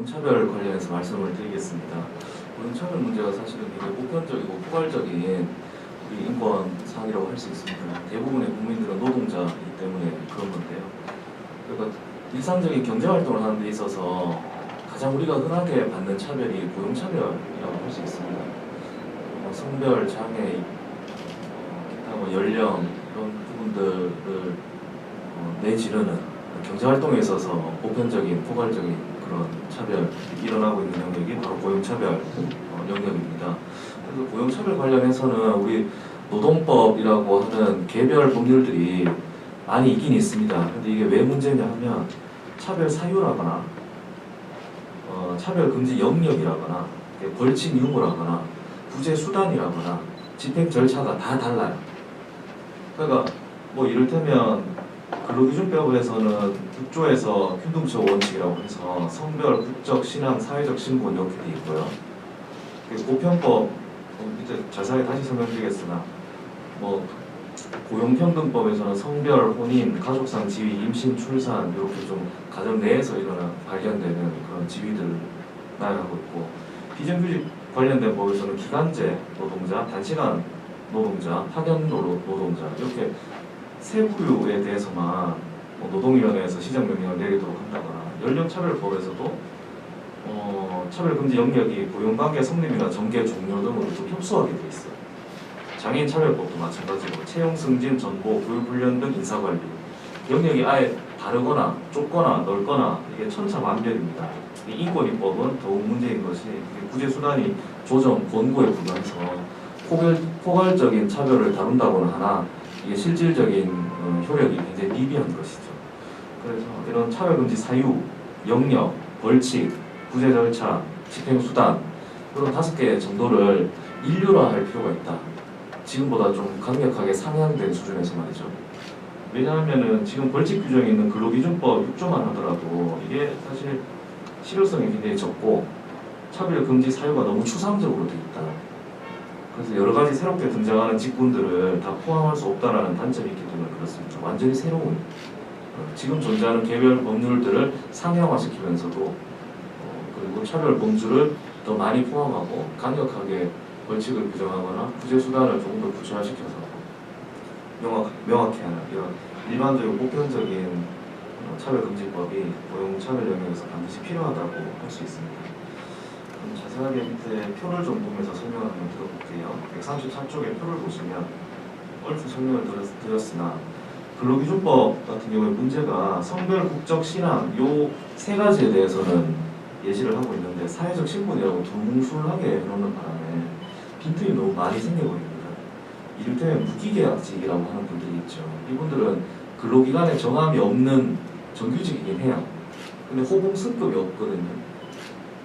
고용차별 관련해서 말씀을 드리겠습니다. 고용차별 문제가 사실은 굉장히 보편적이고 포괄적인 우리 인권 사항이라고 할 수 있습니다. 대부분의 국민들은 노동자이기 때문에 그런 건데요. 그러니까 일상적인 경제 활동을 하는 데 있어서 가장 우리가 흔하게 받는 차별이 고용차별이라고 할 수 있습니다. 성별, 장애, 기타 연령 이런 부분들을 내지르는 경제 활동에 있어서 보편적인 포괄적인 그런 차별이 일어나고 있는 영역이 바로 고용차별 영역입니다. 그래서 고용차별 관련해서는 우리 노동법이라고 하는 개별 법률들이 많이 있긴 있습니다. 근데 이게 왜 문제냐 하면 차별 사유라거나 차별 금지 영역이라거나 벌칙 유무라거나 구제 수단이라거나 집행 절차가 다 달라요. 그러니까 뭐 이를테면 근로기준법에서는 6조에서 균등처 원칙이라고 해서 성별, 국적, 신앙, 사회적 신분 이렇게 돼 있고요. 고편법 밑에 자세하게 다시 설명드리겠으나 뭐 고용평등법에서는 성별, 혼인, 가족상 지위, 임신, 출산 이렇게 좀 가정 내에서 일어나 발견되는 그런 지위들을 나열하고 있고, 비정규직 관련된 법에서는 기간제 노동자, 단시간 노동자, 파견 노동자 이렇게 세부에 대해서만 노동위원회에서 시정명령을 내리도록 한다거나, 연령차별법에서도 차별금지 영역이 고용관계 성립이나 정계 종료 등으로 좀 협소하게 돼 있어요. 장애인 차별법도 마찬가지로 채용 승진, 전보, 교육 훈련 등 인사관리 영역이 아예 다르거나 좁거나 넓거나 이게 천차만별입니다. 인권위법은 더욱 문제인 것이 구제 수단이 조정, 권고에 불과해서 포괄적인 차별을 다룬다고는 하나 이게 실질적인 효력이 굉장히 미비한 것이죠. 그래서 이런 차별금지 사유, 영역, 벌칙, 구제 절차, 집행 수단 이런 5개 정도를 인류화할 필요가 있다. 지금보다 좀 강력하게 상향된 수준에서 말이죠. 왜냐하면은 지금 벌칙 규정이 있는 근로기준법 6조만 하더라도 이게 사실 실효성이 굉장히 적고 차별 금지 사유가 너무 추상적으로 되어 있다. 그래서 여러 가지 새롭게 등장하는 직군들을 다 포함할 수 없다라는 단점이 있기 때문에 그렇습니다. 완전히 새로운 지금 존재하는 개별 법률들을 상향화시키면서도 그리고 차별 범주를 더 많이 포함하고 강력하게 벌칙을 규정하거나 구제 수단을 조금 더 구체화시켜서 명확히 하는 이런 일반적이고 보편적인 차별금지법이 고용차별 영역에서 반드시 필요하다고 할 수 있습니다. 자세하게 밑에 표를 좀 보면서 설명을 한번 들어볼게요. 133쪽의 표를 보시면 얼추 설명을 드렸으나 근로기준법 같은 경우에 문제가 성별, 국적, 신앙 요 3가지에 대해서는 예시를 하고 있는데 사회적 신분이라고 두뭉술하게 해놓는 바람에 빈틈이 너무 많이 생겨버립니다. 이를테면 무기계약직이라고 하는 분들이 있죠. 이분들은 근로기간에 정함이 없는 정규직이긴 해요. 근데 호봉승급이 없거든요.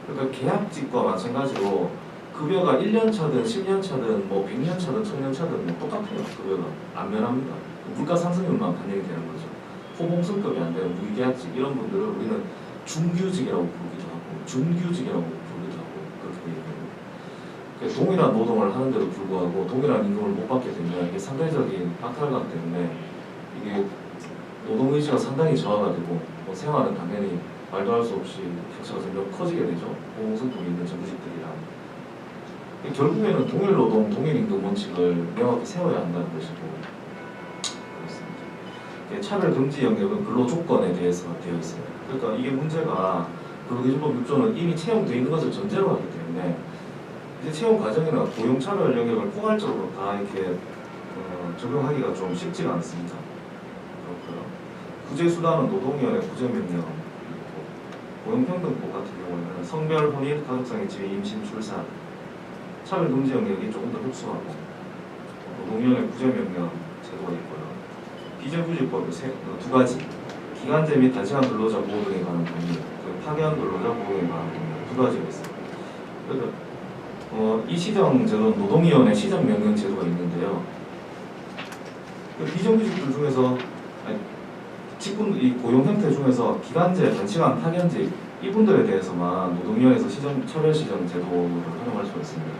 그러니까 계약직과 마찬가지로 급여가 1년 차든 10년 차든 뭐 100년 차든 1000년 차든 뭐 똑같아요. 급여가 안 변합니다. 물가 상승률만 반영이 되는 거죠. 호봉승급이 안 되는 무기계약직 이런 분들을 우리는 중규직이라고 부르기도 하고 준규직이라고 부르기도 하고 그렇게 얘기해요. 그러니까 동일한 노동을 하는데도 불구하고 동일한 임금을 못 받게 되면 이게 상대적인 박탈감 때문에 이게 노동의지가 상당히 저하가 되고 생활은 당연히 말도 할 수 없이 격차가 점점 커지게 되죠. 호봉승급이 있는 정규직들이랑. 결국에는 동일 노동, 동일 임금 원칙을 명확히 세워야 한다는 것이고 그렇습니다. 차별 금지 영역은 근로 조건에 대해서 되어 있습니다. 그러니까 이게 문제가 근로기준법 6조는 이미 채용되어 있는 것을 전제로 하기 때문에 이제 채용 과정이나 고용 차별 영역을 포괄적으로 다 이렇게 적용하기가 좀 쉽지가 않습니다. 그렇고요. 구제 수단은 노동위원회 구제명령, 고용평등법 같은 경우에는 성별, 혼인, 가족상의 지위, 임신, 출산 차별 금지 영역이 조금 더 흡수하고 노동위원회 구제명령 제도가 있고요. 비정규직법이 2가지 기간제 및 단시간 근로자 보호 등에 관한 법률, 파견 근로자 보호에 관한 법률 2가지가 있습니다. 그래서 이 시정 제도는 노동위원회 시정명령 제도가 있는데요. 비정규직들 중에서 직군 이 고용 형태 중에서 기간제, 단시간, 파견직 이분들에 대해서만 노동위원회에서 차별 시정 제도를 활용할 수가 있습니다.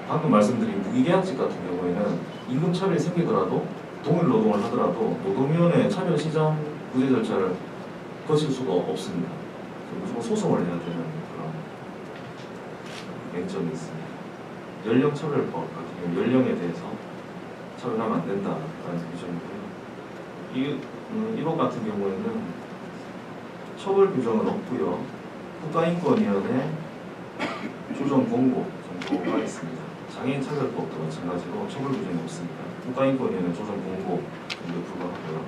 방금 말씀드린 무기계약직 같은 경우에는 임금 차별이 생기더라도 동일 노동을 하더라도 노동위원회 차별 시정 구제 절차를 거칠 수가 없습니다. 무조건 소송을 해야 되는 그런 맹점이 있습니다. 연령차별법 같은 경우 연령에 대해서 차별하면 안 된다라는 규정이고요. 이 1호 같은 경우에는 처벌 규정은 없고요. 국가인권위원회 조정 공고 정도가 있습니다. 장애인 차별법도 마찬가지로 처벌 규정이 없습니다. 국가인권위원회 조정 공고 정도에 불과하고요.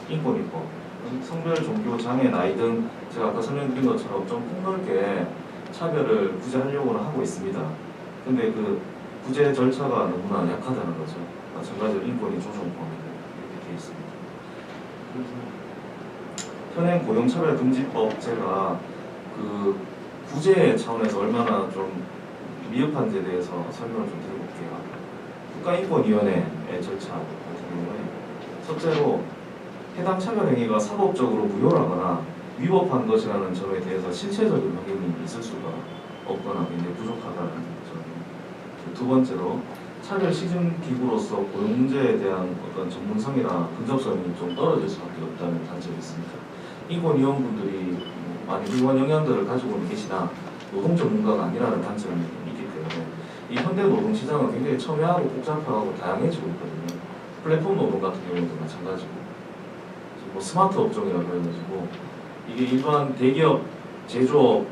인권위법, 성별, 종교, 장애, 나이 등 제가 아까 설명드린 것처럼 좀 폭넓게 차별을 구제하려고는 하고 있습니다. 근데 그 구제 절차가 너무나 약하다는 거죠. 마찬가지로 인권위 조정법 이렇게 되어 있습니다. 현행 고용차별금지법 제가 그 구제 차원에서 얼마나 좀 미흡한지에 대해서 설명을 좀 드려볼게요. 국가인권위원회의 절차 같은 경우에 첫째로 해당 차별 행위가 사법적으로 무효라거나 위법한 것이라는 점에 대해서 신체적인 확인이 있을 수가 없거나 굉장히 부족하다는 점. 두 번째로 차별 시증 기구로서 고용 문제에 대한 어떤 전문성이나 근접성이 좀 떨어질 수밖에 없다는 단점이 있습니다. 인권위원분들이 많이 훌륭한 영향들을 가지고는 계시나 노동 전문가가 아니라는 단점이 있기 때문에 이 현대 노동 시장은 굉장히 첨예하고 복잡하고 다양해지고 있거든요. 플랫폼 노동 같은 경우도 마찬가지고 뭐 스마트 업종이라고 해가지고 이게 일반 대기업 제조업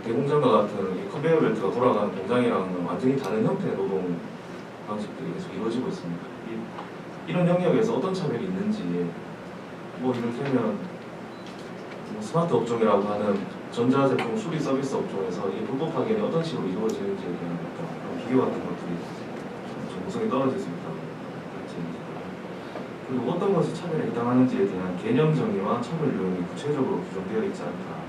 대공장과 같은 컨베이어 벨트가 돌아가는 공장이랑은 완전히 다른 형태의 노동 방식들이 계속 이루어지고 있습니다. 이런 영역에서 어떤 차별이 있는지 뭐 이를테면 스마트 업종이라고 하는 전자제품 수리 서비스 업종에서 이 불법 파견이 어떤 식으로 이루어지는지에 대한 어떤 비교 같은 것들이 전문성이 떨어질 수 있다고 말씀드립니다. 그리고 어떤 것이 차별에 해당하는지에 대한 개념 정의와 차별 요인이 구체적으로 규정되어 있지 않다.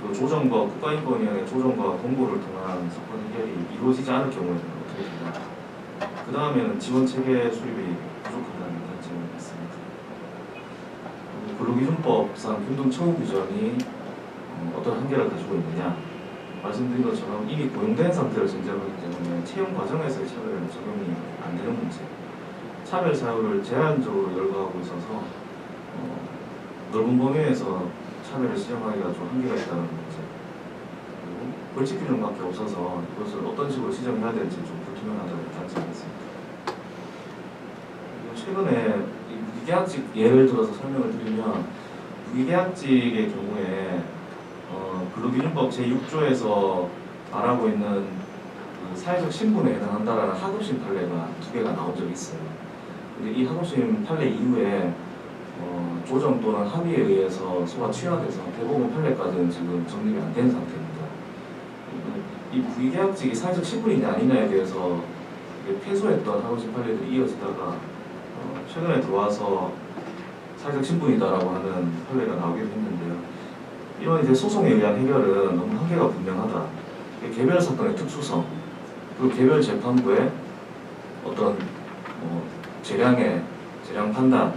그리고 조정과 국가인권위원회 조정과 공고를 통한 사건 해결이 이루어지지 않을 경우에는 어떻게 되냐. 그 다음에는 지원 체계 수립이 부족하다는 단점이 있습니다. 근로기준법상 균등 처우 규정이 어떤 한계를 가지고 있느냐. 말씀드린 것처럼 이미 고용된 상태를 전제로 하기 때문에 채용 과정에서의 차별은 적용이 안 되는 문제. 차별 사유를 제한적으로 열거하고 있어서 넓은 범위에서 차별을 시정하기가 좀 한계가 있다는 문제. 그리고 벌칙 규정밖에 없어서 이것을 어떤 식으로 시정해야 될지 좀 불투명하다는 단점이 있습니다. 최근에 무기계약직 예를 들어서 설명을 드리면 무기계약직의 경우에 근로기준법 제6조에서 말하고 있는 그 사회적 신분에 해당한다라는 하급심 판례가 2개가 나온 적이 있어요. 근데 이 하급심 판례 이후에 조정 또는 합의에 의해서 소가 취하돼서 대법원 판례까지는 지금 정립이 안 된 상태입니다. 이 무기계약직이 사회적 신분이냐 아니냐에 대해서 패소했던 하급심 판례들이 이어지다가 최근에 들어와서 사회적 신분이다라고 하는 판례가 나오기도 했는데요. 이런 이제 소송에 의한 해결은 너무 한계가 분명하다. 개별 사건의 특수성, 그리고 개별 재판부의 어떤 재량 판단,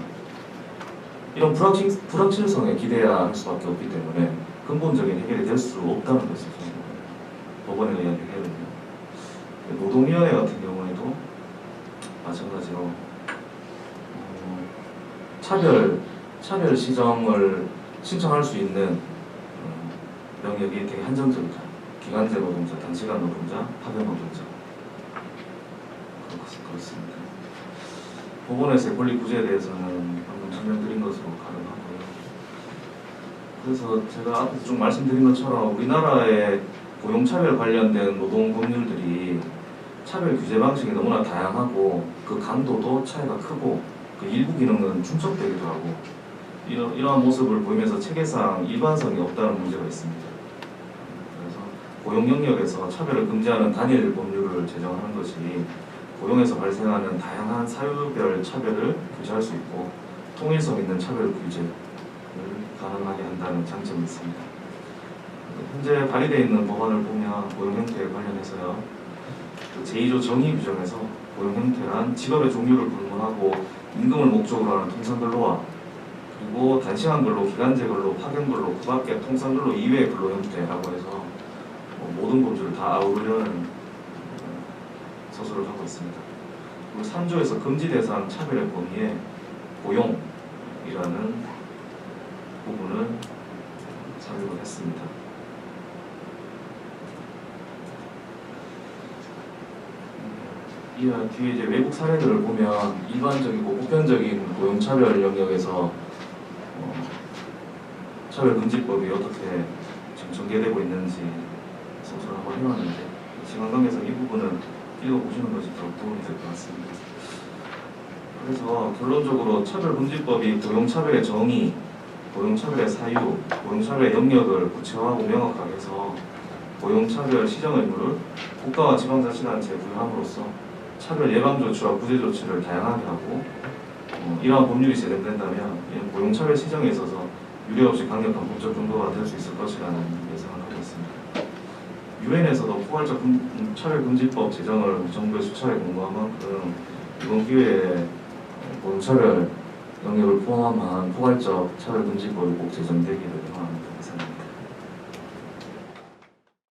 이런 불확실성에 기대야 할 수밖에 없기 때문에 근본적인 해결이 될 수 없다는 것이죠. 법원에 의한 해결은요. 노동위원회 같은 경우에도 마찬가지로 차별 시정을 신청할 수 있는 영역이 되게 한정적이다. 기간제 노동자, 단시간 노동자, 파견 노동자. 그렇습니다. 법원에서의 권리 구제에 대해서는 방금 설명드린 것으로 가능하고요. 그래서 제가 앞에서 좀 말씀드린 것처럼 우리나라의 고용차별 관련된 노동 법률들이 차별 규제 방식이 너무나 다양하고 그 강도도 차이가 크고 그 일부 기능은 중첩되기도 하고 이러한 모습을 보이면서 체계상 일관성이 없다는 문제가 있습니다. 그래서 고용 영역에서 차별을 금지하는 단일 법률을 제정하는 것이 고용에서 발생하는 다양한 사유별 차별을 규제할 수 있고 통일성 있는 차별 규제를 가능하게 한다는 장점이 있습니다. 현재 발의되어 있는 법안을 보면 고용 형태에 관련해서요. 제2조 정의 규정에서 고용 형태란 직업의 종류를 불문하고 임금을 목적으로 하는 통상근로와 그리고 단시간 근로, 기간제 근로, 파견 근로, 그 밖에 통상근로 이외의 근로 형태라고 해서 모든 범주를 다 아우르려는 서술을 하고 있습니다. 그리고 3조에서 금지 대상 차별의 범위에 고용이라는 부분을 삽입을 했습니다. 뒤에 이제 외국 사례들을 보면 일반적이고 보편적인 고용차별 영역에서 차별금지법이 어떻게 지금 전개되고 있는지 소설을 한번 해왔는데 시간 관계상 이 부분은 읽어보시는 것이 더 도움이 될 것 같습니다. 그래서 결론적으로 차별금지법이 고용차별의 정의, 고용차별의 사유, 고용차별의 영역을 구체화하고 명확하게 해서 고용차별 시정 의무를 국가와 지방자치단체에 부여함으로써 차별 예방 조치와 구제 조치를 다양하게 하고 이러한 법률이 제정된다면 고용차별 시정에 있어서 유례없이 강력한 법적 근거가 될 수 있을 것이라는 예상을 하고 있습니다. 유엔에서도 포괄적 차별금지법 제정을 정부에 수차례 공고한 만큼 이번 기회에 고용차별 영역을 포함한 포괄적 차별금지법이 꼭 제정되기를 바랍니다.